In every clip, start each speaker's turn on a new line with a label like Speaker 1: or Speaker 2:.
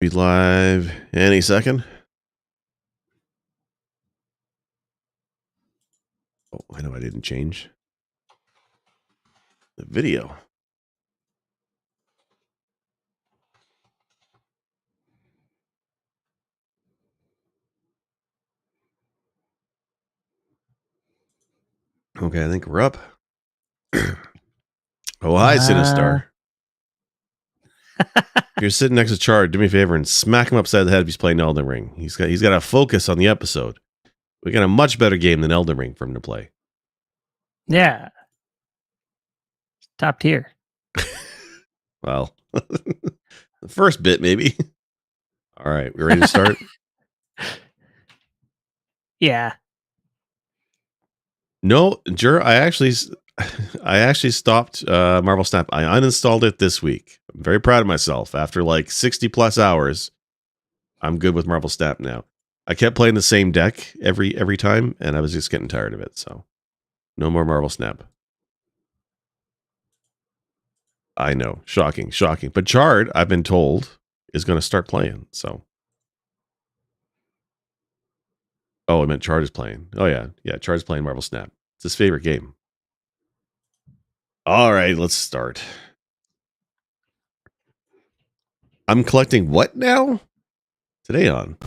Speaker 1: Be live any second. Oh, I know I didn't change the video. Okay, I think we're up. Oh, hi, Sinistar. If you're sitting next to Chard, do me a favor and smack him upside the head if he's playing Elden Ring. He's got to focus on the episode. We got a much better game than Elden Ring for him to play.
Speaker 2: Yeah. Top tier.
Speaker 1: Well, the first bit, maybe. All right, we ready to start?
Speaker 2: Yeah.
Speaker 1: No, Jur, I actually stopped Marvel Snap. I uninstalled it this week. I'm very proud of myself. After like 60 plus hours, I'm good with Marvel Snap now. I kept playing the same deck every time, and I was just getting tired of it. So, no more Marvel Snap. I know, shocking. But Chard, I've been told, is going to start playing. So, oh, I meant Chard is playing. Oh yeah, Chard's playing Marvel Snap. It's his favorite game. All right, let's start. I'm collecting what now? Today on.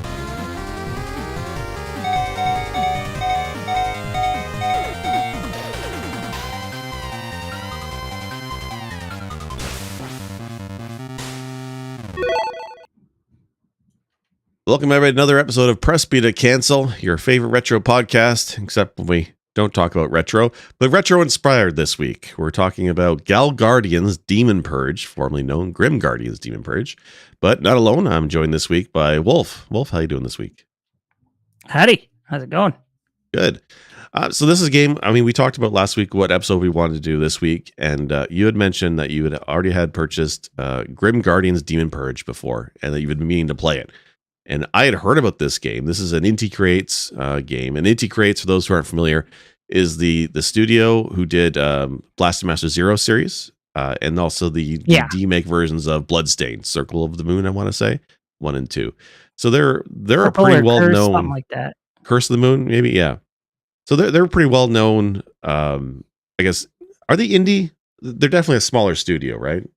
Speaker 1: Welcome everybody to another episode of Press B to Cancel, your favorite retro podcast, except when we don't talk about retro, but retro inspired this week. We're talking about Gal Guardian's Demon Purge, formerly known Grim Guardian's Demon Purge, but not alone. I'm joined this week by Wolf. Wolf, how you doing this week?
Speaker 2: Howdy. How's it going?
Speaker 1: Good. So this is a game, I mean, we talked about last week what episode we wanted to do this week, and you had mentioned that you had already had purchased Grim Guardian's Demon Purge before, and that you've been meaning to play it. And I had heard about this game. This is an Inti Creates game. And Inti Creates, for those who aren't familiar, is the studio who did Blaster Master Zero series, and also the remake versions of Bloodstained, Circle of the Moon, I want to say, 1 and 2. So they're a pretty well known,
Speaker 2: something like that.
Speaker 1: Curse of the Moon, maybe, yeah. So they're pretty well known. I guess, are they indie? They're definitely a smaller studio, right?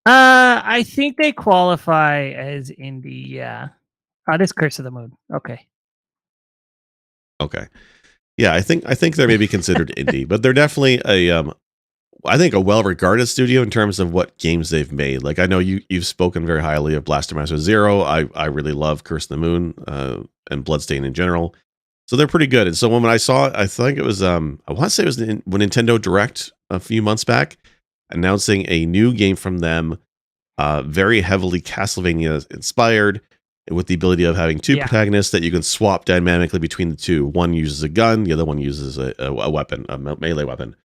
Speaker 2: I think they qualify as indie. Yeah. Oh, this Curse of the Moon. Okay.
Speaker 1: Yeah, I think they're maybe considered indie, but they're definitely I think a well-regarded studio in terms of what games they've made. Like, I know you've spoken very highly of Blaster Master Zero. I really love Curse of the Moon and Bloodstained in general. So they're pretty good. And so when I saw, I think it was I want to say it was when Nintendo Direct a few months back announcing a new game from them, very heavily Castlevania inspired, with the ability of having two protagonists that you can swap dynamically between the two. One uses a gun, the other one uses a weapon, a melee weapon.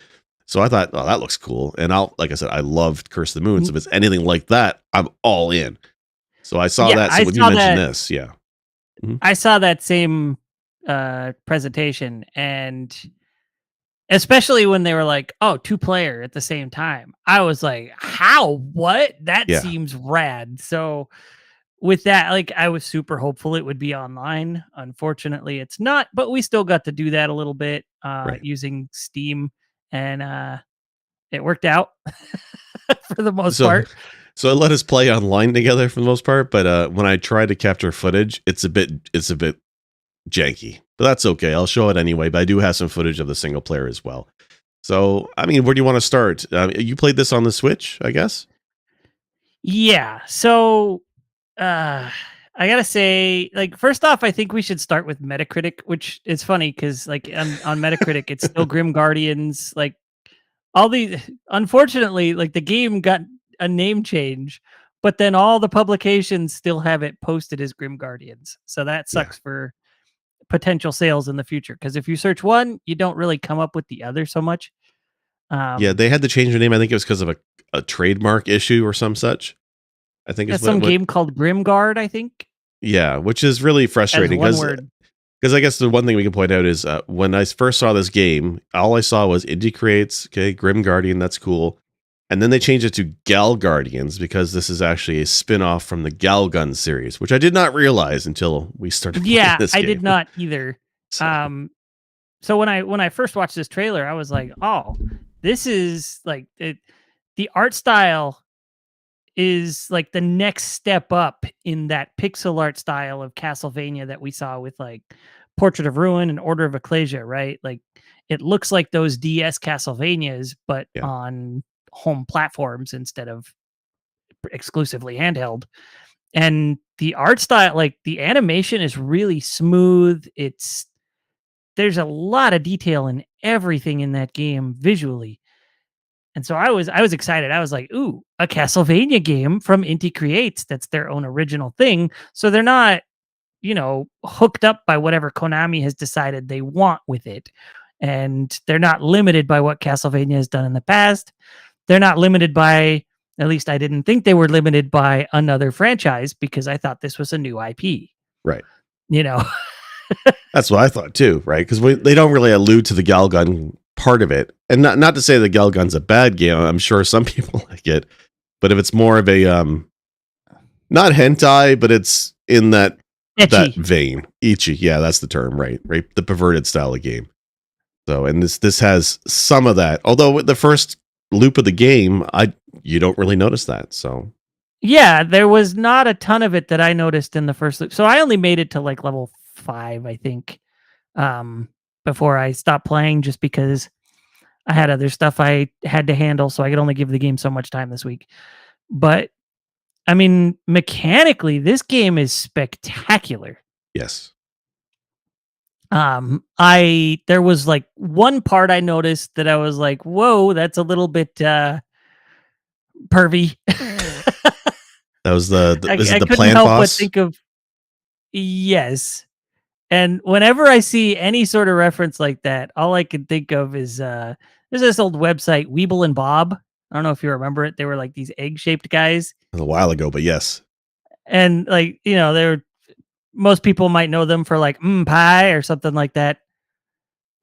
Speaker 1: So I thought, oh, that looks cool. And like I said, I loved Curse of the Moon. So if it's anything like that, I'm all in. So I saw that. So when you mentioned this,
Speaker 2: Mm-hmm. I saw that same presentation, and especially when they were like, oh, 2-player at the same time. I was like, how? What? That seems rad. So with that, like, I was super hopeful it would be online. Unfortunately, it's not, but we still got to do that a little bit using Steam, and it worked out for the most part.
Speaker 1: So it let us play online together for the most part, but when I tried to capture footage, it's a bit janky, but that's okay. I'll show it anyway, but I do have some footage of the single player as well. So, I mean, where do you want to start? You played this on the Switch, I guess?
Speaker 2: Yeah. So, I gotta say, like, first off, I think we should start with Metacritic, which is funny because, like, on Metacritic, it's still Grim Guardians. Like, unfortunately, like, the game got a name change, but then all the publications still have it posted as Grim Guardians. So that sucks for potential sales in the future, because if you search one, you don't really come up with the other so much.
Speaker 1: They had to change their name. I think it was because of a trademark issue or some such. I think
Speaker 2: it's some game called Grimguard, I think.
Speaker 1: Yeah, which is really frustrating because I guess the one thing we can point out is when I first saw this game, all I saw was Inti Creates, okay, Grim Guardian, that's cool. And then they changed it to Gal Guardians because this is actually a spin-off from the Galgun series, which I did not realize until we started playing
Speaker 2: Yeah,
Speaker 1: this
Speaker 2: I
Speaker 1: game.
Speaker 2: did not either.
Speaker 1: So,
Speaker 2: So when I first watched this trailer, I was like, "Oh, this is like the art style is like the next step up in that pixel art style of Castlevania that we saw with like Portrait of Ruin and Order of Ecclesia, right? Like it looks like those DS Castlevanias, but
Speaker 1: yeah.
Speaker 2: on home platforms instead of exclusively handheld. And the art style, like the animation is really smooth. There's a lot of detail in everything in that game visually. And so I was excited. I was like, "Ooh, a Castlevania game from Inti Creates that's their own original thing." So they're not, hooked up by whatever Konami has decided they want with it. And they're not limited by what Castlevania has done in the past. They're not limited by, at least I didn't think they were limited by another franchise because I thought this was a new IP,
Speaker 1: Right.
Speaker 2: you know.
Speaker 1: That's what I thought too, right? Because they don't really allude to the Galgun part of it, and not to say the Galgun's a bad game. I'm sure some people like it, but if it's more of a not hentai, but it's in that
Speaker 2: Ecchi.
Speaker 1: vein, ichi, yeah, that's the term, right? The perverted style of game. So, and this has some of that. Although with the first loop of the game, you don't really notice that. So
Speaker 2: Yeah, there was not a ton of it that I noticed in the first loop. So I only made it to like level 5, I think, before I stopped playing just because I had other stuff I had to handle, so I could only give the game so much time this week. But I mean, mechanically, this game is spectacular.
Speaker 1: yes,
Speaker 2: There was like one part I noticed that I was like, "Whoa, that's a little bit pervy."
Speaker 1: that was is
Speaker 2: I
Speaker 1: it the
Speaker 2: couldn't
Speaker 1: plant
Speaker 2: help but
Speaker 1: boss?
Speaker 2: think of yes. And whenever I see any sort of reference like that, all I can think of is there's this old website, Weeble and Bob. I don't know if you remember it. They were like these egg-shaped guys.
Speaker 1: It was a while ago, but yes,
Speaker 2: And like, they're most people might know them for like pie or something like that.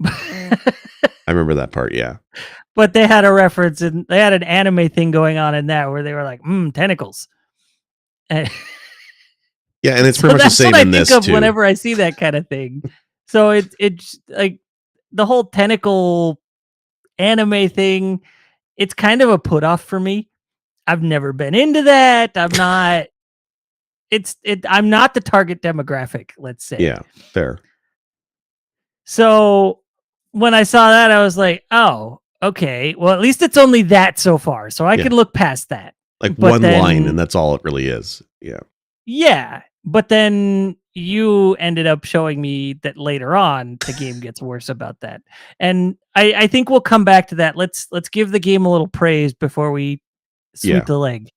Speaker 1: I remember that part. Yeah,
Speaker 2: But they had a reference and they had an anime thing going on in that where they were like, tentacles. And
Speaker 1: yeah, and it's
Speaker 2: so
Speaker 1: pretty much the
Speaker 2: that's what
Speaker 1: same
Speaker 2: I
Speaker 1: in
Speaker 2: think
Speaker 1: this
Speaker 2: of
Speaker 1: too.
Speaker 2: whenever I see that kind of thing. So it's like the whole tentacle anime thing, it's kind of a put off for me. I've never been into that. I'm not the target demographic, let's say.
Speaker 1: Yeah, fair.
Speaker 2: So when I saw that, I was like, oh, okay. Well, at least it's only that so far. So I
Speaker 1: Yeah.
Speaker 2: can look past that.
Speaker 1: Like
Speaker 2: But
Speaker 1: one
Speaker 2: then-
Speaker 1: line, and that's all it really is. Yeah.
Speaker 2: Yeah. But then you ended up showing me that later on the game gets worse about that. And I think we'll come back to that. Let's give the game a little praise before we sweep
Speaker 1: Yeah.
Speaker 2: the leg.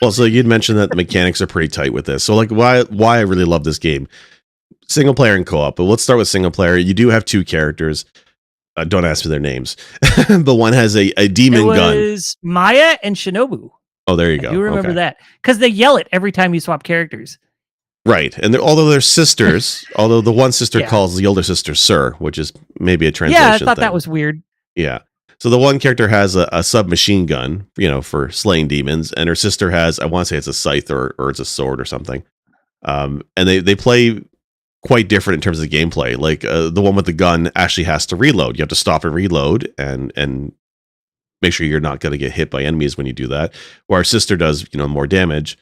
Speaker 1: Well, so you'd mentioned that the mechanics are pretty tight with this. So like why I really love this game. Single player and co-op. But let's start with single player. You do have two characters. Don't ask me their names. But one has a demon gun.
Speaker 2: It was Maya and Shinobu.
Speaker 1: Oh, there you go.
Speaker 2: I do remember
Speaker 1: Okay.
Speaker 2: that. Because they yell it every time you swap characters.
Speaker 1: Right. And although they're sisters, although the one sister
Speaker 2: Yeah.
Speaker 1: calls the older sister Sir, which is maybe a translation
Speaker 2: Yeah, I thought
Speaker 1: thing.
Speaker 2: that was weird.
Speaker 1: Yeah. So the one character has a submachine gun, for slaying demons, and her sister has, I want to say it's a scythe or it's a sword or something. And they play quite different in terms of the gameplay. Like the one with the gun actually has to reload. You have to stop and reload and make sure you're not going to get hit by enemies when you do that. Where our sister does, more damage.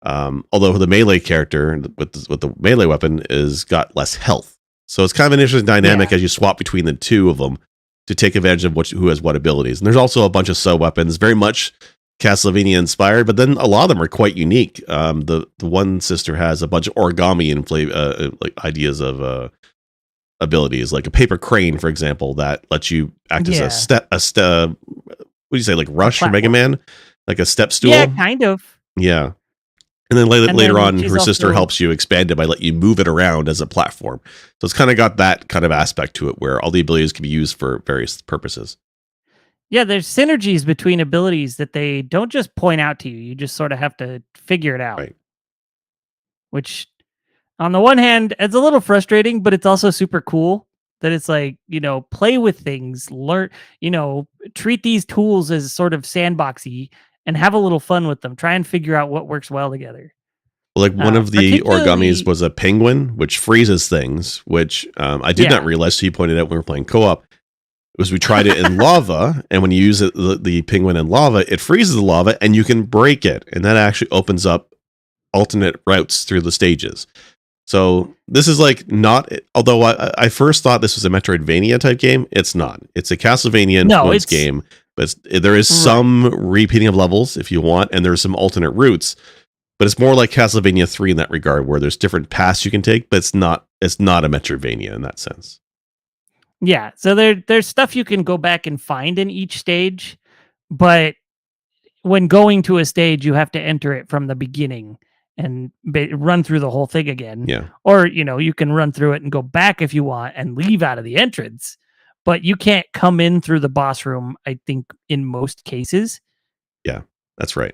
Speaker 1: Although the melee character with the melee weapon is got less health. So it's kind of an interesting dynamic as you swap between the two of them to take advantage of who has what abilities. And there's also a bunch of sub weapons, very much Castlevania inspired, but then a lot of them are quite unique. The one sister has a bunch of origami and like ideas of abilities, like a paper crane, for example, that lets you act as a step. What do you say, like Rush or Mega Man, like a step stool?
Speaker 2: Yeah, kind of.
Speaker 1: Yeah. And then later on,
Speaker 2: she's
Speaker 1: her sister
Speaker 2: also-
Speaker 1: helps you expand it by letting you move it around as a platform. So it's kind of got that kind of aspect to it where all the abilities can be used for various purposes.
Speaker 2: Yeah, there's synergies between abilities that they don't just point out to you. You just sort of have to figure it out.
Speaker 1: Right.
Speaker 2: Which, on the one hand, it's a little frustrating, but it's also super cool That it's like, play with things, learn, treat these tools as sort of sandboxy and have a little fun with them. Try and figure out what works well together.
Speaker 1: Like one of the origamis
Speaker 2: Particularly,
Speaker 1: was a penguin, which freezes things, which I did not
Speaker 2: yeah.
Speaker 1: realize. So you pointed out when we were playing co-op. Was we tried it in lava, and when you use it, the penguin in lava, it freezes the lava, and you can break it, and that actually opens up alternate routes through the stages. So this is like not. Although I first thought this was a Metroidvania type game, it's not. It's a Castlevania influenced game, but there is some repeating of levels if you want, and there's some alternate routes. But it's more like Castlevania 3 in that regard, where there's different paths you can take, but it's not a Metroidvania in that sense.
Speaker 2: Yeah, so there's stuff you can go back and find in each stage, but when going to a stage, you have to enter it from the beginning and run through the whole thing again.
Speaker 1: Yeah.
Speaker 2: Or, you can run through it and go back if you want and leave out of the entrance, but you can't come in through the boss room, I think, in most cases.
Speaker 1: Yeah, that's right.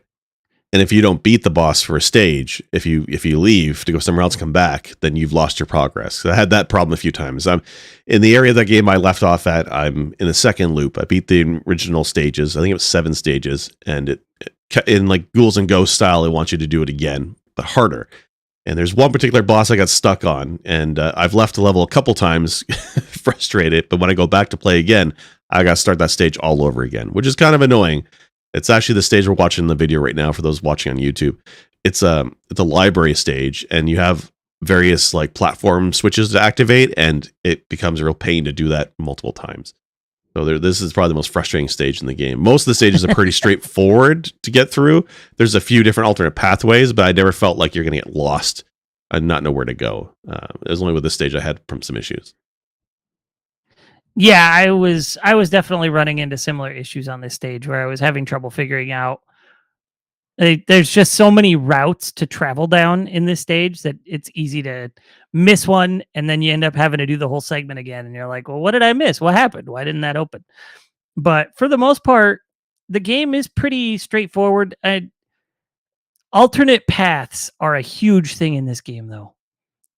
Speaker 1: And if you don't beat the boss for a stage, if you leave to go somewhere else, come back, then you've lost your progress. So I had that problem a few times. I'm in the area of that game I left off at. I'm in the second loop. I beat the original stages. I think it was 7 stages, and it in like Ghouls and Ghosts style, it wants you to do it again, but harder. And there's one particular boss I got stuck on, and I've left the level a couple times, frustrated. But when I go back to play again, I got to start that stage all over again, which is kind of annoying. It's actually the stage we're watching in the video right now for those watching on YouTube. It's a library stage, and you have various like platform switches to activate, and it becomes a real pain to do that multiple times. So this is probably the most frustrating stage in the game. Most of the stages are pretty straightforward to get through. There's a few different alternate pathways, but I never felt like you're going to get lost and not know where to go. It was only with this stage I had some issues.
Speaker 2: Yeah, I was definitely running into similar issues on this stage where I was having trouble figuring out. There's just so many routes to travel down in this stage that it's easy to miss one, and then you end up having to do the whole segment again, and you're like, well, what did I miss? What happened? Why didn't that open? But for the most part, the game is pretty straightforward. Alternate paths are a huge thing in this game, though.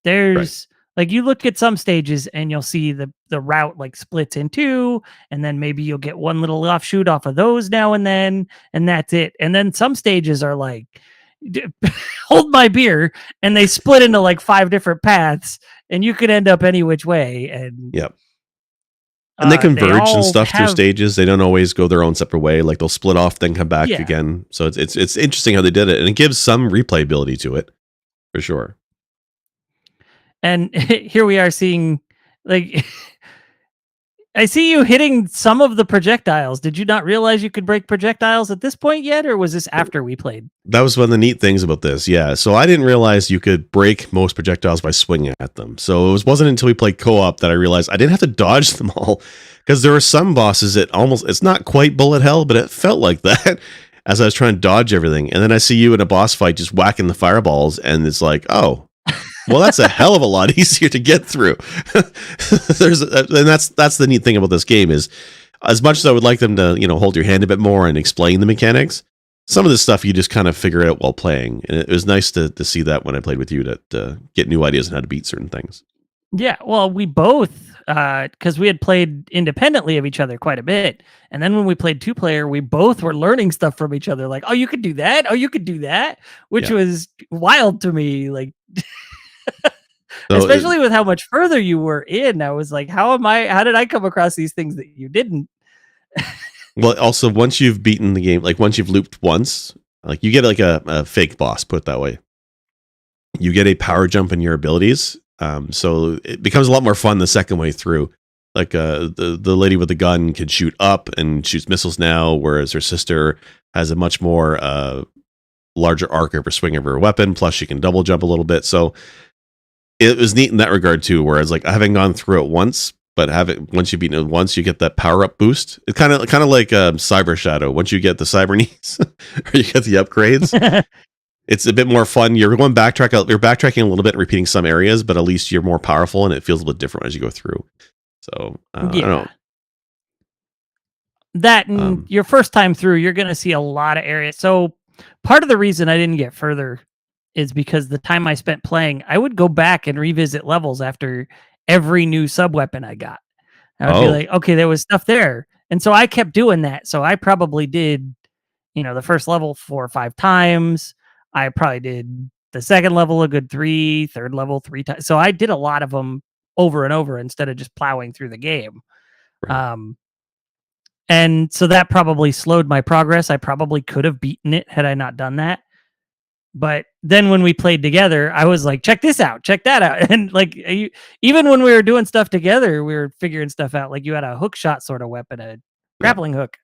Speaker 2: There's like, you look at some stages and you'll see the route like splits in two, and then maybe you'll get one little offshoot off of those now and then, and that's it. And then some stages are like, hold my beer, and they split into like 5 different paths, and you could end up any which way. And
Speaker 1: yep. And they converge and stuff through stages. They don't always go their own separate way. Like they'll split off, then come back again. So it's interesting how they did it, and it gives some replayability to it, for sure.
Speaker 2: And here we are seeing, like, I see you hitting some of the projectiles. Did you not realize you could break projectiles at this point yet, or was this after we played?
Speaker 1: That was one of the neat things about this, yeah. So I didn't realize you could break most projectiles by swinging at them. So it wasn't until we played co-op that I realized I didn't have to dodge them all, because there were some bosses that it's not quite bullet hell, but it felt like that as I was trying to dodge everything. And then I see you in a boss fight just whacking the fireballs, and it's like, oh, well, that's a hell of a lot easier to get through. And that's the neat thing about this game is, as much as I would like them to, hold your hand a bit more and explain the mechanics, some of this stuff you just kind of figure out while playing. And it was nice to see that when I played with you, to get new ideas on how to beat certain things.
Speaker 2: Yeah, well, we both, because we had played independently of each other quite a bit. And then when we played 2-player, we both were learning stuff from each other. Like, oh, you could do that. Oh, you could do that. Which was wild to me. Like, so especially with how much further you were in, I was like, how did I come across these things that you didn't?
Speaker 1: Well, also, once you've beaten the game, like once you've looped once, like you get like a fake boss, put it that way. You get a power jump in your abilities. So it becomes a lot more fun the second way through. Like the lady with the gun can shoot up and shoots missiles now, whereas her sister has a much more larger arc of her swing of her weapon. Plus, she can double jump a little bit. So it was neat in that regard too. Whereas, like, having gone through it once, but once you've beaten it once, you get that power up boost. It's kind of like Cyber Shadow. Once you get the cyber knees, or you get the upgrades. It's a bit more fun. You're backtracking a little bit, repeating some areas, but at least you're more powerful, and it feels a little different as you go through. So I don't know.
Speaker 2: That and your first time through, you're going to see a lot of areas. So part of the reason I didn't get further is because the time I spent playing, I would go back and revisit levels after every new sub weapon I got. I would be like, okay, there was stuff there. And so I kept doing that. So I probably did, the first level 4 or 5 times. I probably did the second level a good 3, third level 3 times. So I did a lot of them over and over instead of just plowing through the game.
Speaker 1: Right.
Speaker 2: And so that probably slowed my progress. I probably could have beaten it had I not done that. But then when we played together, I was like, check this out, check that out. And like, even when we were doing stuff together, we were figuring stuff out. Like you had a hook shot sort of weapon, a grappling hook.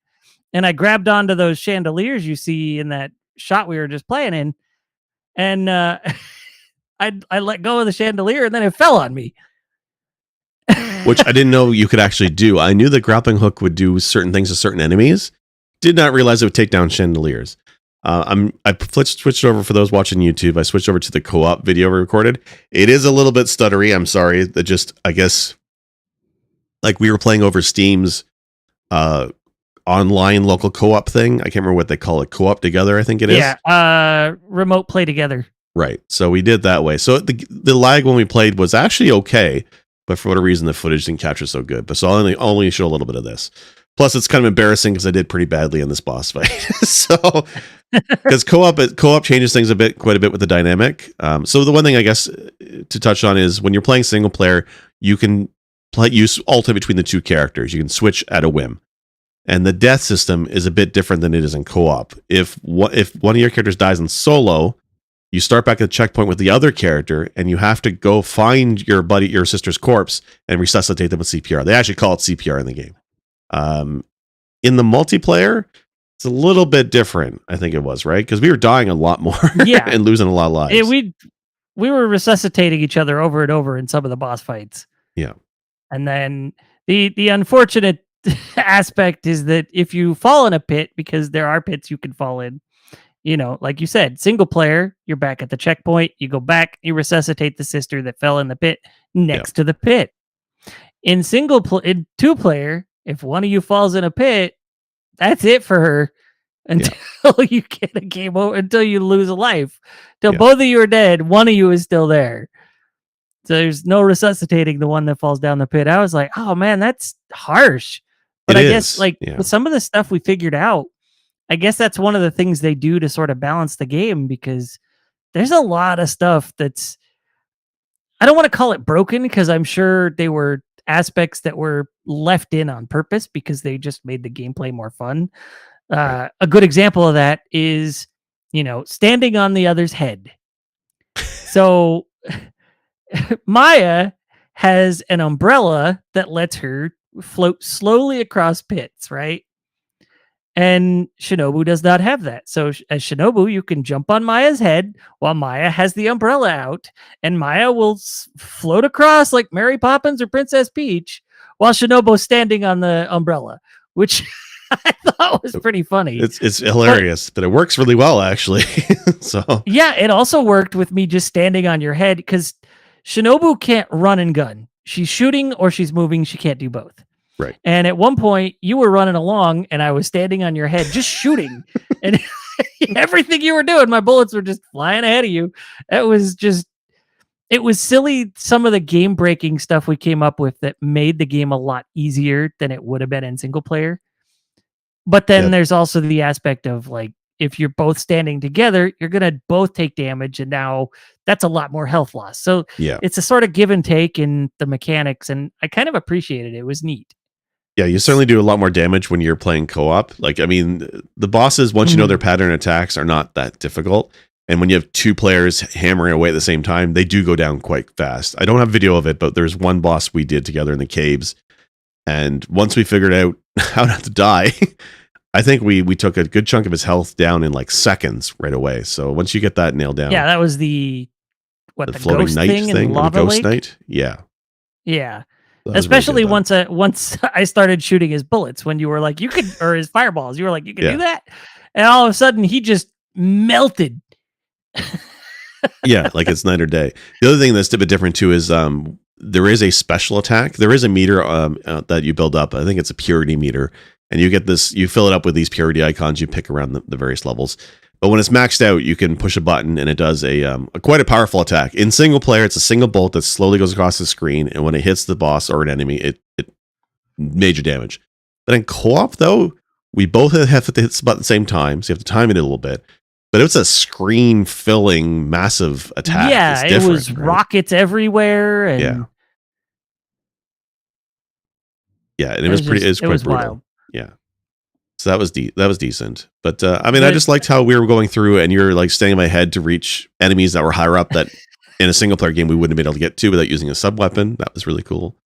Speaker 2: And I grabbed onto those chandeliers you see in that shot we were just playing in. And I let go of the chandelier and then it fell on me.
Speaker 1: Which I didn't know you could actually do. I knew the grappling hook would do certain things to certain enemies. Did not realize it would take down chandeliers. I switched over for those watching YouTube. I switched over to the co-op video we recorded. It is a little bit stuttery. I'm sorry. That just, I guess, like we were playing over Steam's online local co-op thing. I can't remember what they call it. Co-op together, I think it is.
Speaker 2: Yeah, remote play together.
Speaker 1: Right. So we did that way. So the lag when we played was actually okay, but for whatever reason the footage didn't capture so good. But so I'll only show a little bit of this. Plus, it's kind of embarrassing because I did pretty badly in this boss fight. So, because co-op changes things quite a bit with the dynamic. So the one thing I guess to touch on is when you're playing single player, you can alternate between the two characters. You can switch at a whim, and the death system is a bit different than it is in co-op. If one of your characters dies in solo, you start back at the checkpoint with the other character, and you have to go find your sister's corpse and resuscitate them with CPR. They actually call it CPR in the game. In the multiplayer, it's a little bit different. I think it was, right? Because we were dying a lot more, and losing a lot of lives.
Speaker 2: We were resuscitating each other over and over in some of the boss fights.
Speaker 1: Yeah,
Speaker 2: and then the unfortunate aspect is that if you fall in a pit, because there are pits you can fall in, like you said, single player, you're back at the checkpoint. You go back, you resuscitate the sister that fell in the pit next to the pit. In in 2-player. If one of you falls in a pit, that's it for her until you get a game over, until you lose a life. Till both of you are dead, one of you is still there. So there's no resuscitating the one that falls down the pit. I was like, oh man, that's harsh. But I guess with some of the stuff we figured out, I guess that's one of the things they do to sort of balance the game, because there's a lot of stuff that's, I don't want to call it broken, because I'm sure they were aspects that were left in on purpose because they just made the gameplay more fun. A good example of that is, standing on the other's head. So Maya has an umbrella that lets her float slowly across pits, right? And Shinobu does not have that. So as Shinobu, you can jump on Maya's head while Maya has the umbrella out, and Maya will float across like Mary Poppins or Princess Peach while Shinobu's standing on the umbrella, which I thought was pretty funny.
Speaker 1: It's hilarious, but it works really well, actually. So
Speaker 2: yeah, it also worked with me just standing on your head, because Shinobu can't run and gun. She's shooting or she's moving. She can't do both.
Speaker 1: Right.
Speaker 2: And at one point you were running along and I was standing on your head just shooting, and everything you were doing, my bullets were just flying ahead of you. It was silly. Some of the game breaking stuff we came up with that made the game a lot easier than it would have been in single player. But then there's also the aspect of, like, if you're both standing together, you're going to both take damage, and now that's a lot more health loss. So it's a sort of give and take in the mechanics, and I kind of appreciated it. It was neat.
Speaker 1: Yeah, you certainly do a lot more damage when you're playing co-op. Like, I mean, the bosses, once you know their pattern attacks, are not that difficult. And when you have 2 players hammering away at the same time, they do go down quite fast. I don't have video of it, but there's one boss we did together in the caves. And once we figured out how not to die, I think we took a good chunk of his health down in like seconds right away. So once you get that nailed down.
Speaker 2: Yeah, that was the
Speaker 1: floating
Speaker 2: ghost
Speaker 1: knight thing,
Speaker 2: the
Speaker 1: ghost
Speaker 2: lake?
Speaker 1: knight. Yeah.
Speaker 2: Yeah. Especially once I started shooting his bullets, when you were like, you could, or his fireballs, you were like, you can do that. And all of a sudden he just melted.
Speaker 1: Yeah, like it's night or day. The other thing that's a bit different too is there is a special attack. There is a meter that you build up. I think it's a purity meter, and you get this. You fill it up with these purity icons you pick around the various levels. But when it's maxed out, you can push a button and it does a quite a powerful attack. In single player, it's a single bolt that slowly goes across the screen, and when it hits the boss or an enemy, it major damage. But in co-op, though, we both have to hit the button at the same time, so you have to time it a little bit. But it's a screen-filling, massive attack.
Speaker 2: Yeah, it was
Speaker 1: right?
Speaker 2: rockets everywhere, and
Speaker 1: and it was pretty. It was quite brutal.
Speaker 2: Wild.
Speaker 1: Yeah. So that was decent. But I mean, I just liked how we were going through, and you're like staying in my head to reach enemies that were higher up that in a single player game we wouldn't have been able to get to without using a sub weapon. That was really cool.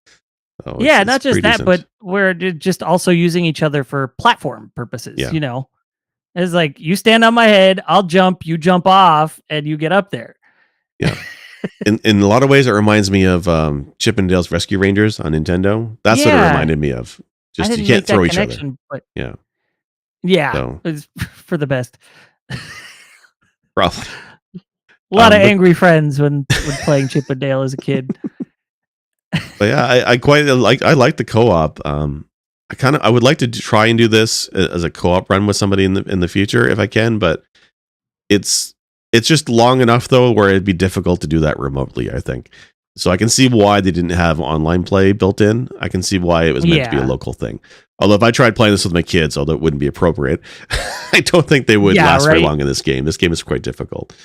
Speaker 1: So
Speaker 2: yeah, not just that, but we're just also using each other for platform purposes.
Speaker 1: Yeah.
Speaker 2: You know, it's like you stand on my head, I'll jump, you jump off, and you get up there.
Speaker 1: Yeah. In a lot of ways, it reminds me of Chip and Dale's Rescue Rangers on Nintendo. That's what it reminded me of. Just you can't throw each other.
Speaker 2: But
Speaker 1: yeah.
Speaker 2: So. It's for the best.
Speaker 1: Probably.
Speaker 2: A lot of angry friends when playing Chip and Dale as a kid.
Speaker 1: But yeah, I quite like the co-op. I would like to try and do this as a co-op run with somebody in the future if I can, but it's just long enough though where it'd be difficult to do that remotely, I think. So I can see why they didn't have online play built in. I can see why it was meant to be a local thing. Although if I tried playing this with my kids, although it wouldn't be appropriate, I don't think they would last very long in this game. This game is quite difficult.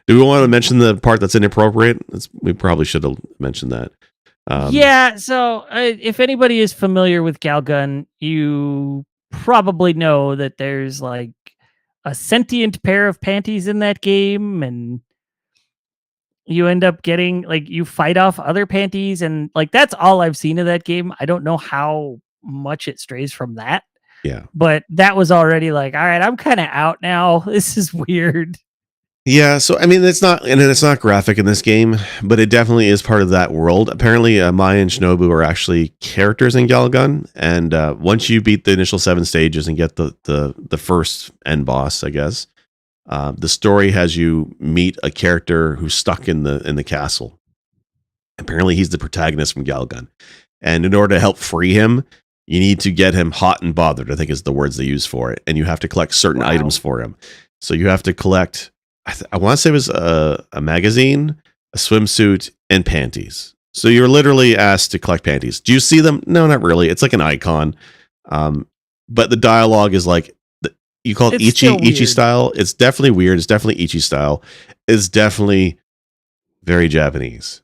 Speaker 1: Do we want to mention the part that's inappropriate? We probably should have mentioned that.
Speaker 2: So if anybody is familiar with Galgun, you probably know that there's like a sentient pair of panties in that game, and you end up getting like you fight off other panties, and like that's all I've seen of that game. I don't know how much it strays from that.
Speaker 1: Yeah.
Speaker 2: But that was already like, all right, I'm kind of out now. This is weird.
Speaker 1: Yeah, so I mean, it's not graphic in this game, but it definitely is part of that world. Apparently, Maya and Shinobu are actually characters in Galgun, and once you beat the initial 7 stages and get the first end boss, I guess, the story has you meet a character who's stuck in the castle. Apparently, he's the protagonist from Galgun, and in order to help free him, you need to get him hot and bothered, I think is the words they use for it, and you have to collect certain items for him. So you have to collect. I want to say it was a magazine, a swimsuit, and panties. So you're literally asked to collect panties. Do you see them? No, not really. It's like an icon. But the dialogue is like, you call it Ichi style. It's definitely weird. It's definitely Ichi style. It's definitely very Japanese.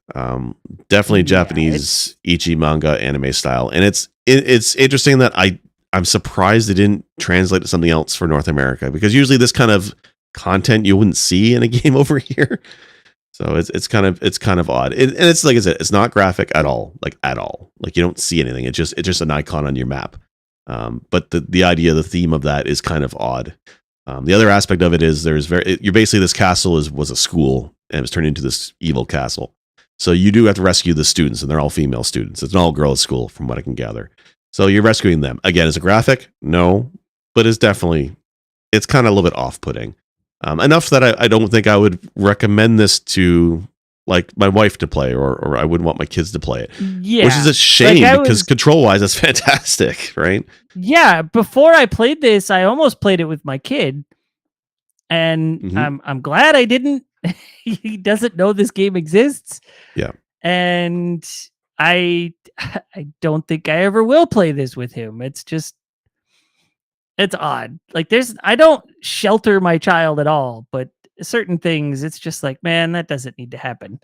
Speaker 1: Definitely Japanese Ichi manga anime style. And it's interesting that I'm surprised they didn't translate to something else for North America, because usually this kind of content you wouldn't see in a game over here. So it's kind of odd. And it's like I said, it's not graphic at all. Like you don't see anything. It's just an icon on your map. But the idea, the theme of that is kind of odd. The other aspect of it is you're basically, this castle was a school and it was turned into this evil castle. So you do have to rescue the students, and they're all female students. It's an all girls school from what I can gather. So you're rescuing them. Again, is it graphic? No, but it's kind of a little bit off-putting. Enough that I don't think I would recommend this to like my wife to play, or I wouldn't want my kids to play it. Yeah. Which is a shame, because control-wise, that's fantastic, right?
Speaker 2: Yeah. Before I played this, I almost played it with my kid. And I'm glad I didn't. He doesn't know this game exists.
Speaker 1: Yeah.
Speaker 2: And I don't think I ever will play this with him. It's odd. Like I don't shelter my child at all, but certain things, it's just like, man, that doesn't need to happen.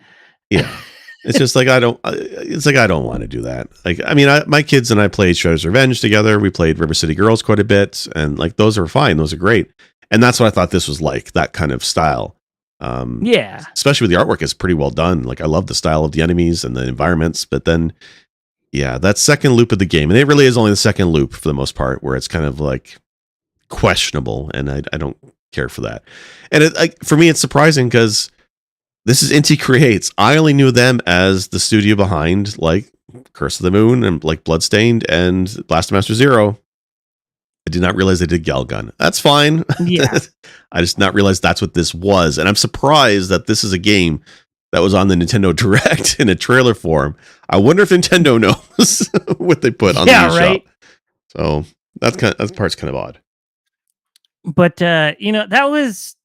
Speaker 1: Yeah. It's just like, I don't want to do that. Like, I mean, my kids and I played Shredder's Revenge together. We played River City Girls quite a bit. And like, those are fine. Those are great. And that's what I thought this was like, that kind of style.
Speaker 2: Yeah.
Speaker 1: Especially with the artwork, is pretty well done. Like, I love the style of the enemies and the environments, but then, yeah, that second loop of the game, and it really is only the second loop for the most part, where it's kind of like questionable, and I don't care for that. And for me, it's surprising because this is Inti Creates. I only knew them as the studio behind like Curse of the Moon and like Bloodstained and Blaster Master Zero. I did not realize they did Galgun. That's fine.
Speaker 2: Yeah.
Speaker 1: I just not realized that's what this was. And I'm surprised that this is a game that was on the Nintendo Direct in a trailer form. I wonder if Nintendo knows what they put on the eShop. So that part's kind of odd.
Speaker 2: But that was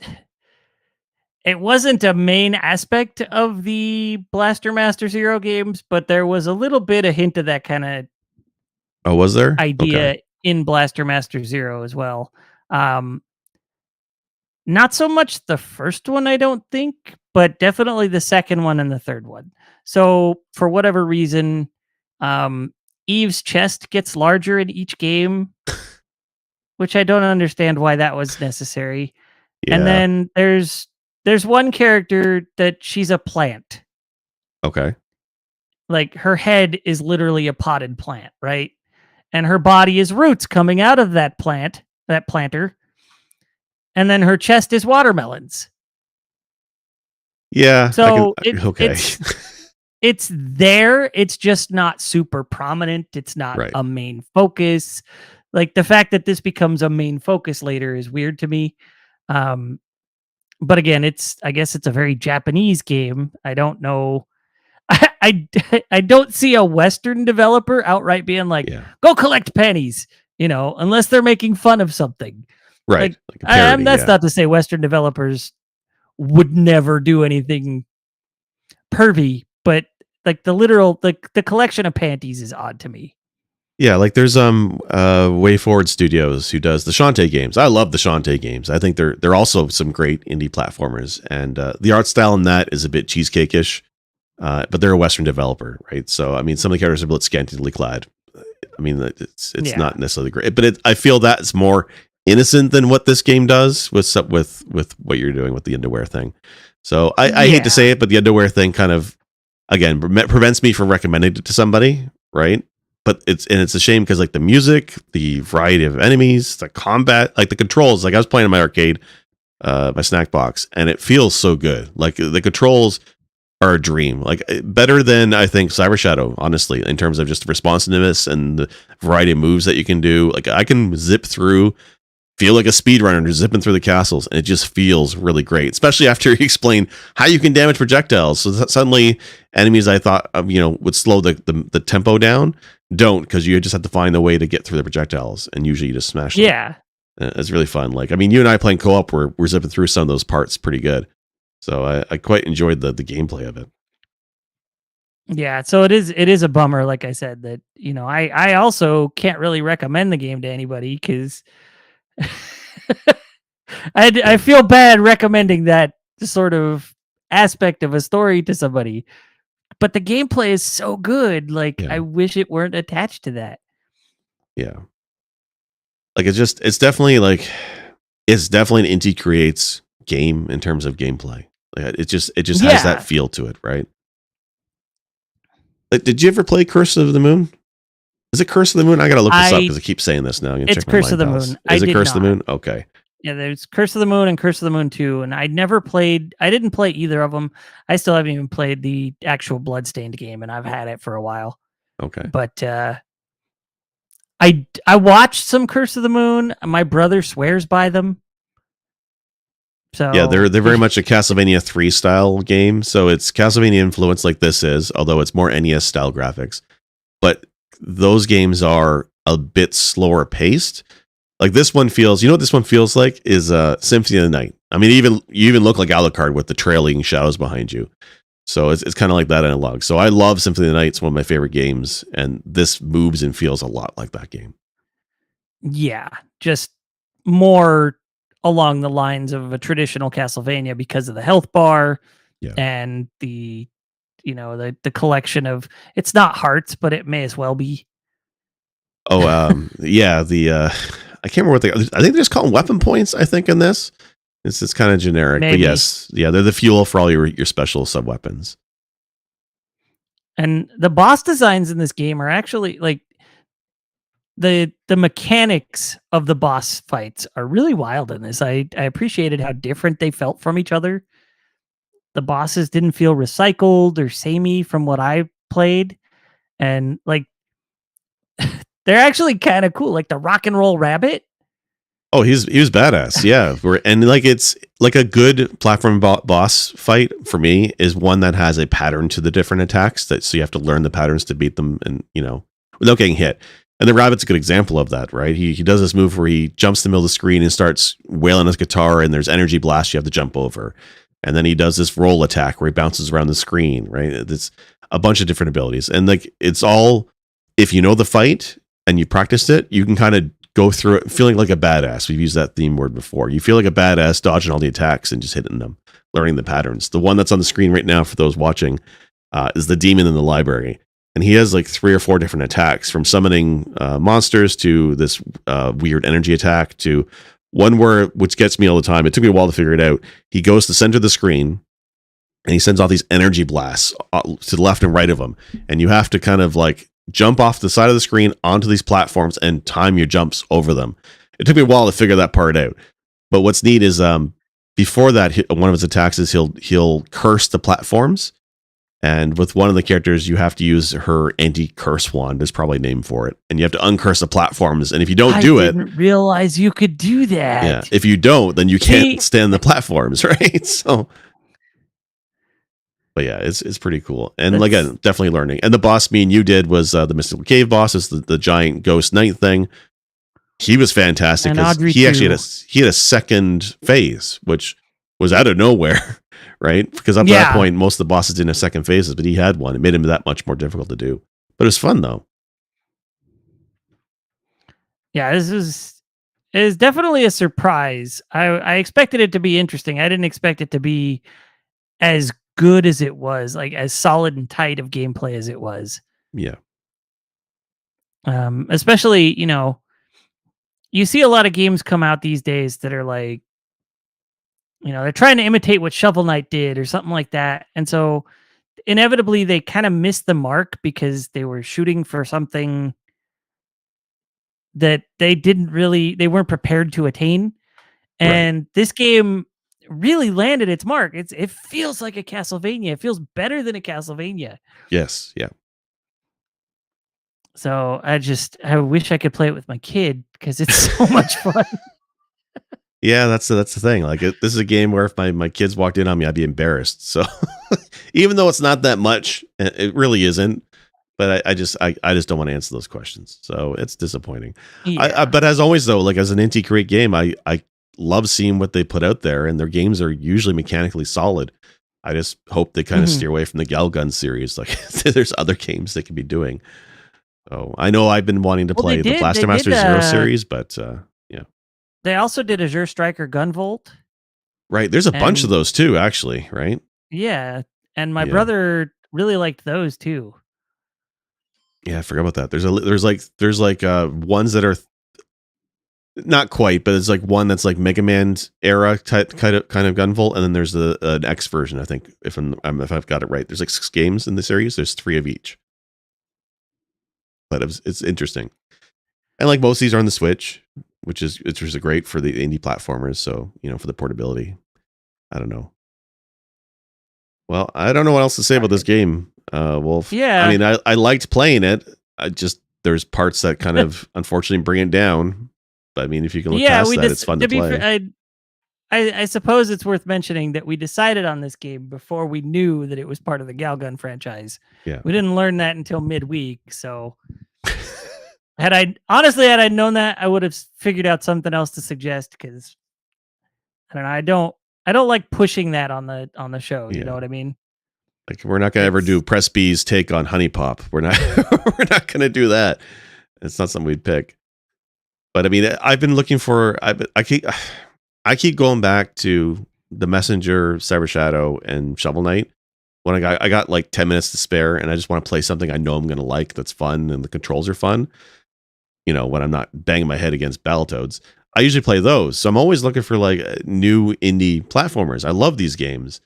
Speaker 2: it wasn't a main aspect of the Blaster Master Zero games, but there was a little bit a hint of that kind of
Speaker 1: Oh, was there? Okay.
Speaker 2: idea in Blaster Master Zero as well. Um, Not so much the first one, I don't think, but definitely the second one and the third one. So for whatever reason, um, Eve's chest gets larger in each game, which I don't understand why that was necessary. And
Speaker 1: Yeah.
Speaker 2: then there's one character that she's a plant.
Speaker 1: Okay.
Speaker 2: Like her head is literally a potted plant, right? And her body is roots coming out of that plant, that planter. And then her chest is watermelons.
Speaker 1: Yeah. I can.
Speaker 2: So
Speaker 1: Okay.
Speaker 2: it's there. It's just not super prominent. It's not
Speaker 1: Right.
Speaker 2: a main focus. Like the fact that this becomes a main focus later is weird to me. Um, but again, I guess it's a very Japanese game. I don't know. I don't see a Western developer outright being like,
Speaker 1: Yeah.
Speaker 2: "Go collect pennies," unless they're making fun of something.
Speaker 1: Right.
Speaker 2: Like,
Speaker 1: Like a parody.
Speaker 2: that's
Speaker 1: Yeah.
Speaker 2: not to say Western developers would never do anything pervy, but like the literal, the collection of panties is odd to me.
Speaker 1: Yeah, like there's Way Forward Studios who does the Shantae games. I love the Shantae games. I think they're also some great indie platformers, and the art style in that is a bit cheesecake-ish, but they're a Western developer, right? So I mean, some of the characters are a bit scantily clad. I mean, it's
Speaker 2: Yeah.
Speaker 1: not necessarily great, but I feel that it's more innocent than what this game does with what you're doing with the underwear thing. So I hate to
Speaker 2: Yeah.
Speaker 1: say it, but the underwear thing kind of again prevents me from recommending it to somebody, right? But it's a shame because like the music, the variety of enemies, the combat, like the controls. Like I was playing in my arcade, my snack box, and it feels so good. Like the controls are a dream. Like better than I think Cyber Shadow, honestly, in terms of just responsiveness and the variety of moves that you can do. Like I can zip through, feel like a speedrunner just zipping through the castles, and it just feels really great, especially after you explain how you can damage projectiles. So suddenly enemies I thought would slow the tempo down don't, because you just have to find a way to get through the projectiles, and usually you just smash them.
Speaker 2: Yeah.
Speaker 1: It's really fun. Like I mean, you and I playing co-op, we're zipping through some of those parts pretty good. So I quite enjoyed the gameplay of it.
Speaker 2: Yeah, so it is a bummer, like I said, that I also can't really recommend the game to anybody because I feel bad recommending that sort of aspect of a story to somebody. But the gameplay is so good, like
Speaker 1: Yeah.
Speaker 2: I wish it weren't attached to that.
Speaker 1: Yeah. Like it's definitely an Inti Creates game in terms of gameplay. Like it just has
Speaker 2: Yeah.
Speaker 1: that feel to it, right? Like, did you ever play Curse of the Moon? Is it Curse of the Moon? I gotta look this up because I keep saying this now. I'm gonna
Speaker 2: It's
Speaker 1: check my
Speaker 2: Curse of the
Speaker 1: Mind Pals.
Speaker 2: Moon. I
Speaker 1: Is it
Speaker 2: did
Speaker 1: Curse of the
Speaker 2: not.
Speaker 1: Moon? Okay.
Speaker 2: Yeah, there's Curse of the Moon and Curse of the Moon 2, and I didn't play either of them. I still haven't even played the actual Bloodstained game, and I've had it for a while.
Speaker 1: Okay.
Speaker 2: But I watched some Curse of the Moon. My brother swears by them. So
Speaker 1: Yeah, they're very much a Castlevania 3 style game. So it's Castlevania influence like this is, although it's more NES style graphics. But those games are a bit slower paced. Like this one feels, what this one feels like is Symphony of the Night. I mean, you even look like Alucard with the trailing shadows behind you. So it's kind of like that analog. So I love Symphony of the Night. It's one of my favorite games, and this moves and feels a lot like that game.
Speaker 2: yeah, just more along the lines of a traditional Castlevania because of the health bar
Speaker 1: Yeah.
Speaker 2: and the the collection of, it's not hearts, but it may as well be.
Speaker 1: Oh, yeah. I can't remember what I think they just call them weapon points. I think in this, it's kind of generic,
Speaker 2: Maybe.
Speaker 1: but yes, yeah, they're the fuel for all your special sub weapons.
Speaker 2: And the boss designs in this game are actually like the mechanics of the boss fights are really wild in this. I appreciated how different they felt from each other. The bosses didn't feel recycled or samey from what I played, and like they're actually kind of cool. Like the rock and roll rabbit.
Speaker 1: Oh, he was badass. Yeah, and like it's like a good platform boss fight for me is one that has a pattern to the different attacks, so you have to learn the patterns to beat them, and without getting hit. And the rabbit's a good example of that, right? He does this move where he jumps in the middle of the screen and starts wailing his guitar, and there's energy blast you have to jump over. And then he does this roll attack where he bounces around the screen, right? It's a bunch of different abilities. And like it's all, if you know the fight and you practiced it, you can kind of go through it feeling like a badass. We've used that theme word before. You feel like a badass dodging all the attacks and just hitting them, learning the patterns. The one that's on the screen right now for those watching is the demon in the library. And he has like 3 or 4 different attacks, from summoning monsters to this weird energy attack to one where, which gets me all the time. It took me a while to figure it out. He goes to center the screen and he sends off these energy blasts to the left and right of him. And you have to kind of like jump off the side of the screen onto these platforms and time your jumps over them. It took me a while to figure that part out. But what's neat is before that, one of his attacks is he'll curse the platforms. And with one of the characters, you have to use her anti-curse wand. There's probably a name for it. And you have to uncurse the platforms. And if you don't do it... I
Speaker 2: didn't realize you could do that.
Speaker 1: Yeah. If you don't, then you can't stand the platforms, right? So... But yeah, it's pretty cool. And again, definitely learning. And the boss me and you did was the Mystical Cave boss. It's the giant ghost knight thing. He was fantastic because he actually had a second phase, which was out of nowhere, right? Because up to that point, most of the bosses didn't have second phases, but he had one. It made him that much more difficult to do. But it was fun though.
Speaker 2: Yeah, this is definitely a surprise. I expected it to be interesting. I didn't expect it to be as good as it was, like as solid and tight of gameplay as it was.
Speaker 1: Yeah.
Speaker 2: Especially, you see a lot of games come out these days that are like, they're trying to imitate what Shovel Knight did or something like that. And so inevitably they kind of missed the mark because they were shooting for something that they weren't prepared to attain. And this game really landed its mark. It feels like a Castlevania. It feels better than a Castlevania.
Speaker 1: Yes. Yeah.
Speaker 2: So I wish I could play it with my kid because it's so much fun.
Speaker 1: Yeah, that's the thing. Like this is a game where if my kids walked in on me, I'd be embarrassed. So even though it's not that much, it really isn't. But I just don't want to answer those questions. So it's disappointing. Yeah. But as always, though, like as an Inti Create game, I love seeing what they put out there, and their games are usually mechanically solid. I just hope they kind of steer away from the Galgun series. Like there's other games they could be doing. So I know I've been wanting to play the Blaster Master Zero series, but yeah.
Speaker 2: They also did Azure Striker Gunvolt.
Speaker 1: Right. There's a bunch of those too, actually, right?
Speaker 2: Yeah. And my brother really liked those too.
Speaker 1: Yeah, I forgot about that. There's like ones that are not quite, but it's like one that's like Mega Man era type kind of Gunvolt, and then there's an X version. I think if I've got it right, there's like 6 games in the series. There's 3 of each, but it's interesting. And like most of these are on the Switch, which is great for the indie platformers. So for the portability. I don't know. Well, I don't know what else to say about this game. Wolf.
Speaker 2: Yeah.
Speaker 1: I mean, I liked playing it. There's parts that kind of unfortunately bring it down. But I mean, if you can look past that, it's fun to play.
Speaker 2: I suppose it's worth mentioning that we decided on this game before we knew that it was part of the Galgun franchise.
Speaker 1: Yeah.
Speaker 2: We didn't learn that until midweek. So had I known that, I would have figured out something else to suggest, because I don't know. I don't like pushing that on the show. You know what I mean?
Speaker 1: Like we're not gonna ever do Press B's take on Honey Pop. We're not gonna do that. It's not something we'd pick. But I mean, I've been looking for. I keep going back to the Messenger, Cyber Shadow, and Shovel Knight. When I got like 10 minutes to spare, and I just want to play something I know I'm gonna like that's fun and the controls are fun. When I'm not banging my head against Battletoads, I usually play those. So I'm always looking for like new indie platformers. I love these games.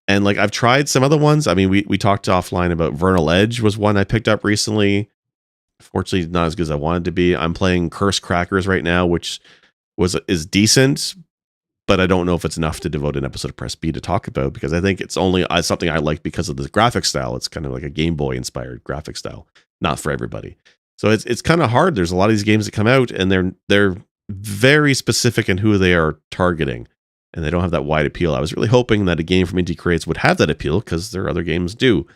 Speaker 1: And like I've tried some other ones. I mean, we talked offline about Vernal Edge was one I picked up recently. Fortunately, not as good as I wanted to be. I'm playing Curse Crackers right now, which is decent, but I don't know if it's enough to devote an episode of Press B to talk about, because I think it's only something I like because of the graphic style. It's kind of like a Game Boy inspired graphic style, not for everybody. So it's kind of hard. There's a lot of these games that come out, and they're very specific in who they are targeting, and they don't have that wide appeal. I was really hoping that a game from Inti Creates would have that appeal, because their other games do.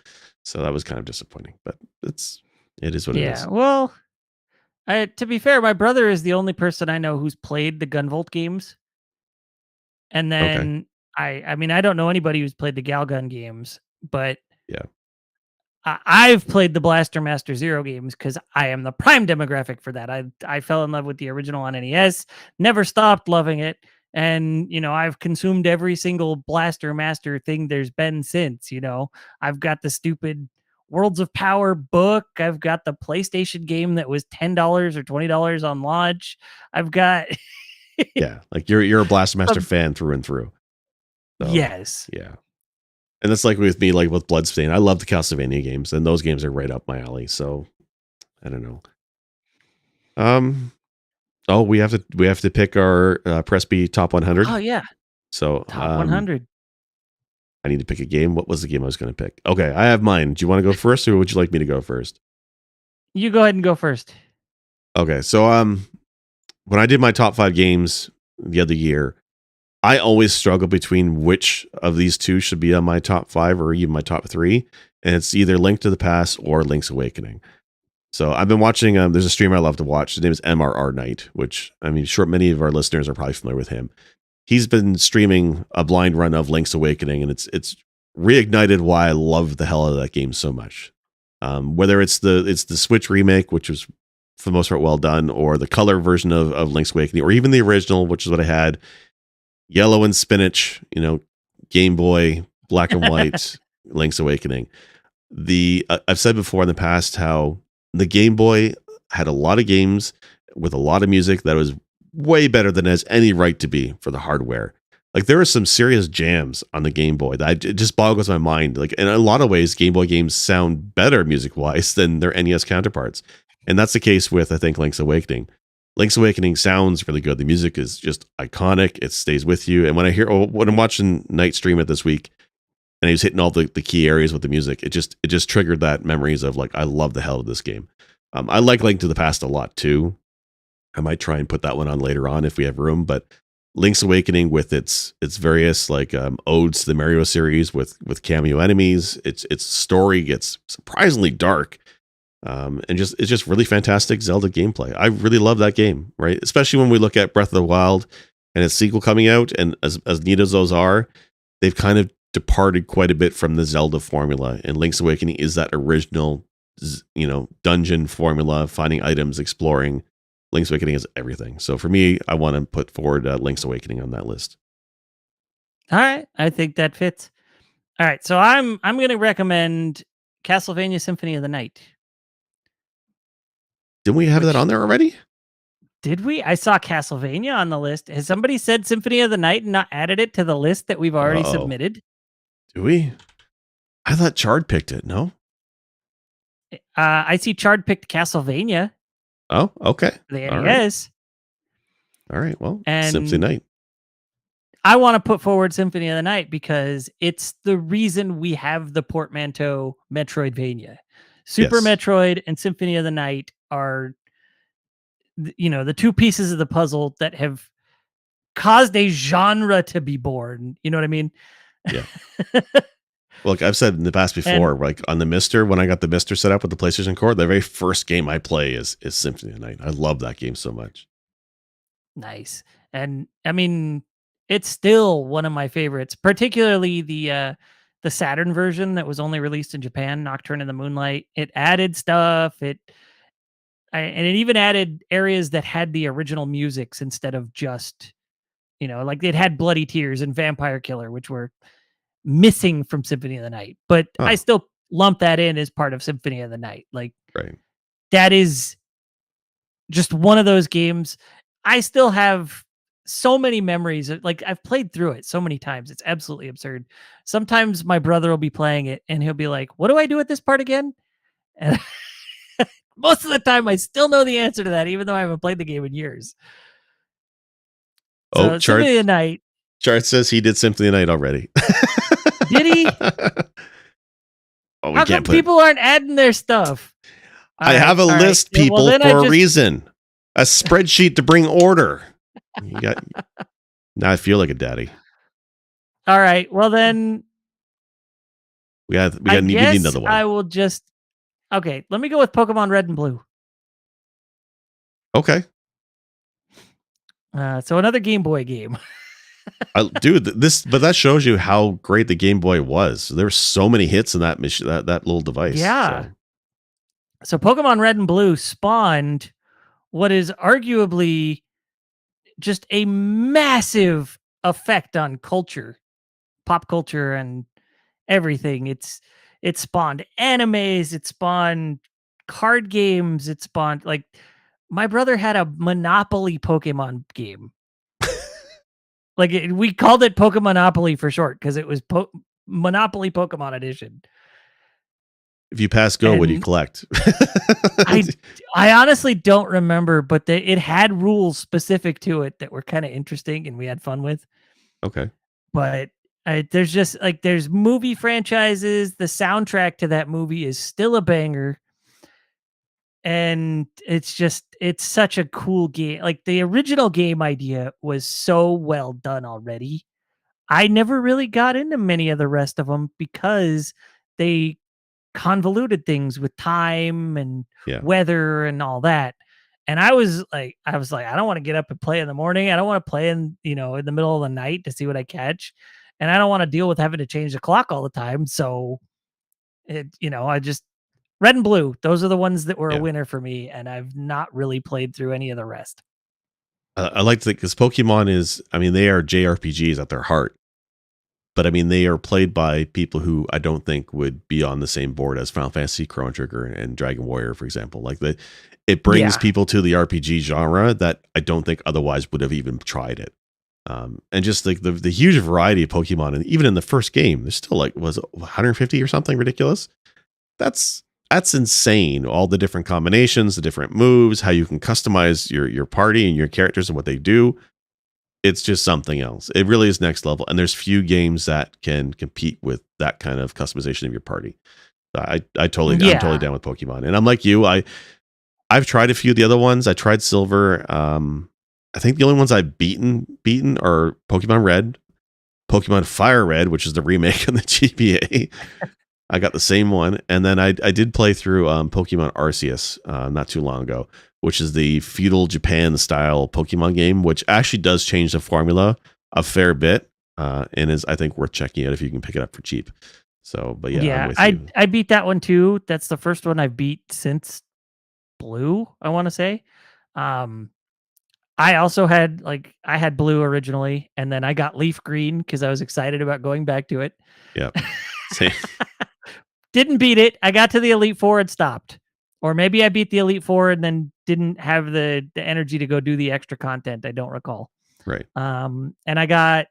Speaker 1: So that was kind of disappointing, but it is what it is.
Speaker 2: Yeah, well, To be fair, my brother is the only person I know who's played the Gunvolt games. And
Speaker 1: Okay.
Speaker 2: then I mean, I don't know anybody who's played the Galgun games, but
Speaker 1: Yeah.
Speaker 2: I've played the Blaster Master Zero games because I am the prime demographic for that. I fell in love with the original on NES, never stopped loving it, and I've consumed every single Blaster Master thing there's been since. I've got the stupid Worlds of Power book. I've got the PlayStation game that was $10 or $20 on launch. I've got
Speaker 1: Yeah. Like you're a Blaster Master
Speaker 2: some
Speaker 1: fan through and through. So
Speaker 2: yes.
Speaker 1: yeah. And that's like with me, like with Bloodstained. I love the Castlevania games, and those games are right up my alley. So I don't know. Um. Oh, we have to pick our Press B top 100.
Speaker 2: Oh yeah,
Speaker 1: So
Speaker 2: top 100.
Speaker 1: I need to pick a game. What was the game I was going to pick? Okay, I have mine. Do you want to go first, or would you like me to go first?
Speaker 2: You go ahead and go first.
Speaker 1: Okay, so when I did my top 5 games the other year, I always struggle between which of these two should be on my top 5 or even my top 3, and it's either Link to the Past or Link's Awakening. So I've been watching. There's a streamer I love to watch. His name is MRR Knight, which I mean, sure, many of our listeners are probably familiar with him. He's been streaming a blind run of Link's Awakening, and it's reignited why I love the hell out of that game so much. Whether it's the Switch remake, which was for the most part well done, or the color version of Link's Awakening, or even the original, which is what I had, yellow and spinach, Game Boy, black and white, Link's Awakening. I've said before in the past how the Game Boy had a lot of games with a lot of music that was way better than it has any right to be for the hardware. Like there are some serious jams on the Game Boy that it just boggles my mind. Like in a lot of ways, Game Boy games sound better music wise than their NES counterparts, and that's the case with I think Link's Awakening. Link's Awakening sounds really good. The music is just iconic. It stays with you. And when I'm watching Night stream it this week, and he was hitting all the key areas with the music, it just triggered that memories of like I love the hell of this game. I like Link to the Past a lot too. I might try and put that one on later on if we have room. But Link's Awakening with its various like odes to the Mario series with cameo enemies, its story gets surprisingly dark. And it's just really fantastic Zelda gameplay. I really love that game, right? Especially when we look at Breath of the Wild and its sequel coming out, and as neat as those are, they've kind of departed quite a bit from the Zelda formula. And Link's Awakening is that original, dungeon formula, finding items, exploring. Link's Awakening is everything. So for me, I want to put forward Link's Awakening on that list.
Speaker 2: All right, I think that fits. All right, so I'm going to recommend Castlevania Symphony of the Night.
Speaker 1: Didn't we have that on there already?
Speaker 2: Did we? I saw Castlevania on the list. Has somebody said Symphony of the Night and not added it to the list that we've already submitted?
Speaker 1: Do we? I thought Chard picked it. No.
Speaker 2: I see Chard picked Castlevania.
Speaker 1: Oh, okay.
Speaker 2: The NES.
Speaker 1: All right. Well,
Speaker 2: and
Speaker 1: Symphony Night.
Speaker 2: I want to put forward Symphony of the Night because it's the reason we have the portmanteau Metroidvania. Super Metroid and Symphony of the Night are, the two pieces of the puzzle that have caused a genre to be born. You know what I mean?
Speaker 1: Yeah. Well, like I've said in the past before, like on the Mister, when I got the Mister set up with the PlayStation Core, the very first game I play is Symphony of the Night. I love that game so much.
Speaker 2: Nice. And I mean, it's still one of my favorites, particularly the Saturn version that was only released in Japan, Nocturne in the Moonlight. It added stuff. And it even added areas that had the original musics instead of just, like it had Bloody Tears and Vampire Killer, which were missing from Symphony of the Night. But I still lump that in as part of Symphony of the Night. Like, that is just one of those games. I still have so many memories. Like I've played through it so many times. It's absolutely absurd. Sometimes my brother will be playing it and he'll be like, "What do I do at this part again?" And most of the time I still know the answer to that, even though I haven't played the game in years. So Symphony of the Night.
Speaker 1: Chart says he did Symphony of the Night already.
Speaker 2: Did he?
Speaker 1: Oh,
Speaker 2: how come people aren't adding their stuff?
Speaker 1: I have a list, people, for a reason. A spreadsheet to bring order. Now I feel like a daddy.
Speaker 2: All right. Well, then
Speaker 1: we need another one.
Speaker 2: I will just. Okay, let me go with Pokemon Red and Blue.
Speaker 1: Okay.
Speaker 2: So another Game Boy game.
Speaker 1: Dude, but that shows you how great the Game Boy was. There were so many hits in that that little device.
Speaker 2: Yeah.
Speaker 1: So
Speaker 2: So Pokemon Red and Blue spawned what is arguably just a massive effect on culture, pop culture, and everything. It spawned animes, it spawned card games, it spawned like my brother had a Monopoly Pokemon game. Like we called it Pokemonopoly for short because it was Monopoly Pokemon Edition.
Speaker 1: if you pass go, what do you
Speaker 2: And
Speaker 1: collect?
Speaker 2: I I honestly don't remember, but it had rules specific to it that were kind of interesting and we had fun with.
Speaker 1: Okay.
Speaker 2: But there's just like there's movie franchises. The soundtrack to that movie is still a banger, and it's such a cool game. Like the original game idea was so well done already. I never really got into many of the rest of them because they convoluted things with time and
Speaker 1: Yeah.
Speaker 2: weather and all that. And I was like, I don't want to get up and play in the morning. I don't want to play in the middle of the night to see what I catch. And I don't want to deal with having to change the clock all the time. So I just Red and Blue, those are the ones that were a
Speaker 1: Yeah.
Speaker 2: winner for me. And I've not really played through any of the rest.
Speaker 1: I like to think because Pokemon they are JRPGs at their heart. But I mean, they are played by people who I don't think would be on the same board as Final Fantasy, Chrono Trigger, and Dragon Warrior, for example. Like it brings
Speaker 2: Yeah.
Speaker 1: people to the RPG genre that I don't think otherwise would have even tried it. And just like the huge variety of Pokemon, and even in the first game, there's still like was it 150 or something ridiculous. That's insane. All the different combinations, the different moves, how you can customize your party and your characters and what they do. It's just something else. It really is next level, and there's few games that can compete with that kind of customization of your party. I'm totally down with Pokemon, and I'm like you. I've tried a few of the other ones. I tried Silver. I think the only ones I've beaten are Pokemon Red, Pokemon Fire Red, which is the remake of the GBA. I got the same one, and then I did play through Pokemon Arceus not too long ago, which is the feudal Japan style Pokemon game, which actually does change the formula a fair bit, and is I think worth checking out if you can pick it up for cheap. So, but yeah, I'm with you.
Speaker 2: I beat that one too. That's the first one I've beat since Blue, I want to say. Um, I also I had Blue originally, and then I got Leaf Green because I was excited about going back to it.
Speaker 1: Yeah, same.
Speaker 2: Didn't beat it. I got to the Elite Four and stopped. Or maybe I beat the Elite Four and then didn't have the energy to go do the extra content. I don't recall.
Speaker 1: Right.
Speaker 2: And I got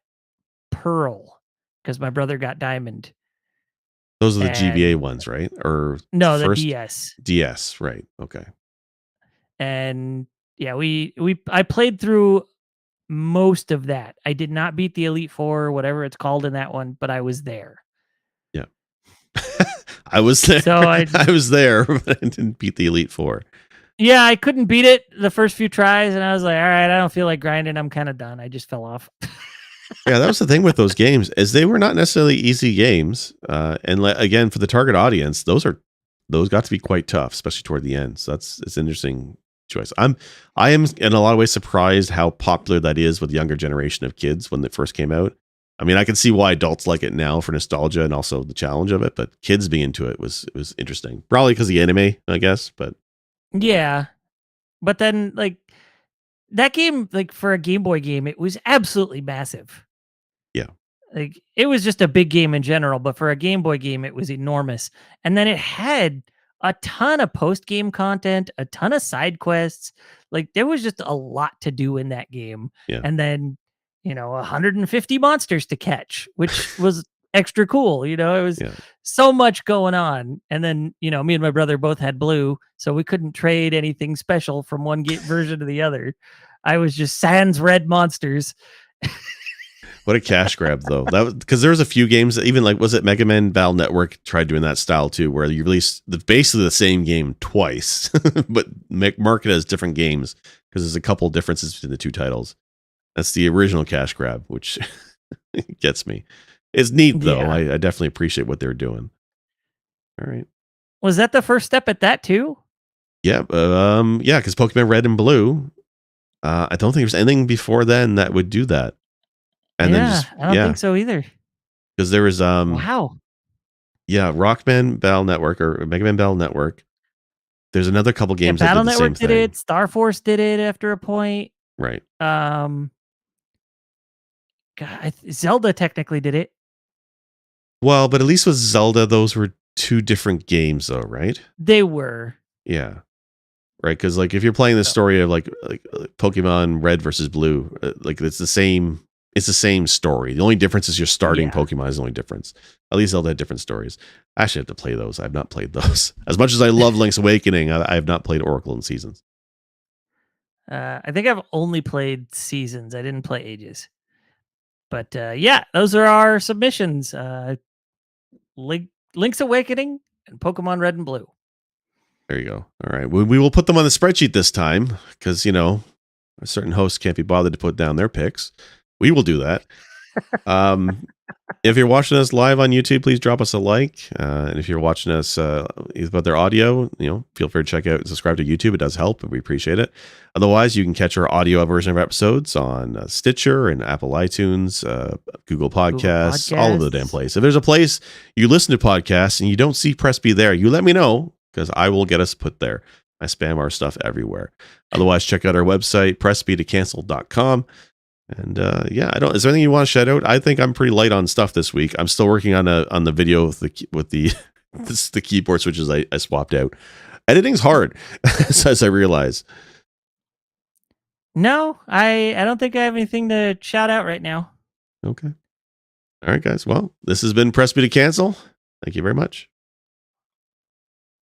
Speaker 2: Pearl because my brother got Diamond.
Speaker 1: Those are the GBA ones, right? Or
Speaker 2: no,
Speaker 1: first
Speaker 2: the DS.
Speaker 1: DS, right? Okay.
Speaker 2: And yeah, I played through most of that. I did not beat the Elite Four, whatever it's called in that one, but I was there.
Speaker 1: Yeah. I was there.
Speaker 2: So
Speaker 1: I was there, but I didn't beat the Elite Four.
Speaker 2: Yeah, I couldn't beat it the first few tries, and I was like, all right, I don't feel like grinding. I'm kind of done. I just fell off.
Speaker 1: Yeah, that was the thing with those games, is they were not necessarily easy games. And again, for the target audience, those got to be quite tough, especially toward the end. So it's an interesting choice. I am in a lot of ways surprised how popular that is with the younger generation of kids when it first came out. I mean, I can see why adults like it now for nostalgia and also the challenge of it, but kids being into it was interesting. Probably because of the anime, I guess. But
Speaker 2: Yeah. But then like that game, like for a Game Boy game, it was absolutely massive.
Speaker 1: yeah,
Speaker 2: Like it was just a big game in general, but for a Game Boy game, it was enormous. And then it had a ton of post game content, a ton of side quests. Like there was just a lot to do in that game.
Speaker 1: yeah,
Speaker 2: And then, 150 monsters to catch, which was extra cool. It was
Speaker 1: yeah.
Speaker 2: so much going on. And then, me and my brother both had Blue, so we couldn't trade anything special from one version to the other. I was just sans red monsters.
Speaker 1: What a cash grab, though. That was because there was a few games that even was it Mega Man Battle Network tried doing that style too, where you release basically the same game twice, but market it as different games because there's a couple differences between the two titles. That's the original cash grab, which gets me. It's neat though.
Speaker 2: Yeah.
Speaker 1: I definitely appreciate what they're doing. All right.
Speaker 2: Was that the first step at that too?
Speaker 1: Yeah, yeah, because Pokemon Red and Blue. I don't think there's anything before then that would do that. And then
Speaker 2: Yeah,
Speaker 1: just
Speaker 2: I don't
Speaker 1: yeah,
Speaker 2: think so either.
Speaker 1: because there was
Speaker 2: Wow.
Speaker 1: yeah, Rockman Battle Network or Mega Man Battle Network. There's another couple
Speaker 2: Yeah,
Speaker 1: games that
Speaker 2: Battle
Speaker 1: did the same
Speaker 2: Network did it,
Speaker 1: thing.
Speaker 2: Star Force did it after a point.
Speaker 1: Right.
Speaker 2: Um, God, Zelda technically did it.
Speaker 1: Well, but at least with Zelda, those were two different games, though, right?
Speaker 2: They were.
Speaker 1: Yeah. Right. Because like if you're playing the
Speaker 2: So,
Speaker 1: story of like Pokemon Red versus Blue, like it's the same. It's the same story. The only difference is you're starting
Speaker 2: yeah.
Speaker 1: Pokemon is the only difference. At least Zelda had different stories. I actually have to play those. I've not played those. As much as I love Link's Awakening, I have not played Oracle and Seasons.
Speaker 2: I think I've only played Seasons. I didn't play Ages. But yeah, those are our submissions. Link's Awakening and Pokemon Red and Blue.
Speaker 1: There you go. All right. We will put them on the spreadsheet this time because, a certain host can't be bothered to put down their picks. We will do that. If you're watching us live on YouTube, please drop us a like. And if you're watching us about their audio, feel free to check out and subscribe to YouTube. It does help, and we appreciate it. Otherwise, you can catch our audio version of episodes on Stitcher and Apple iTunes, Google Podcasts, all of the damn place. If there's a place you listen to podcasts and you don't see Press B there, you let me know because I will get us put there. I spam our stuff everywhere. Otherwise, check out our website, pressbtocancel.com. And yeah, is there anything you want to shout out? I think I'm pretty light on stuff this week. I'm still working on the video with the the keyboard switches I swapped out. Editing's hard, as I realize.
Speaker 2: No, I don't think I have anything to shout out right now.
Speaker 1: Okay. All right, guys. Well, this has been Press Me to Cancel. Thank you very much.